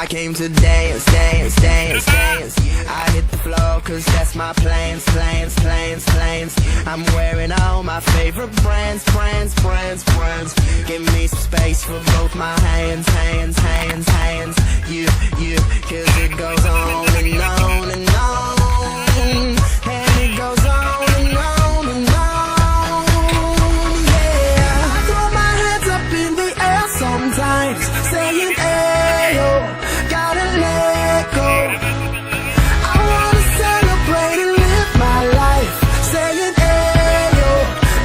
I came to dance, dance, dance, dance. I hit the floor cause that's my plans, plans, plans, plans. I'm wearing all my favorite brands, brands, brands, brands. Give me some space for both my hands, hands, hands, hands. You, cause it goes on and on and on. And it goes on and on and on. Yeah, I throw my hands up in the air sometimes, saying ayo, gotta let go. I wanna celebrate and live my life, saying ayo,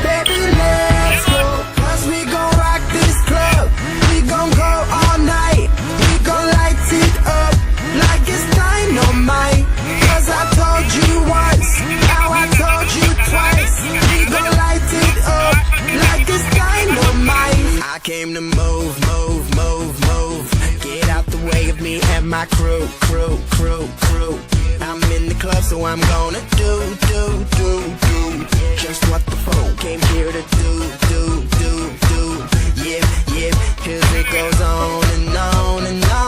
baby let's go. Cause we gon' rock this club, we gon' go all night. We gon' light it up like it's dynamite. Cause I told you once, now I told you twice. We gon' light it up like it's dynamite. I came to move, move, move, move. Get out the way of me and my crew, crew, crew, crew. I'm in the club, so I'm gonna do just what the folk came here to do. Yeah, cause it goes on and on and on.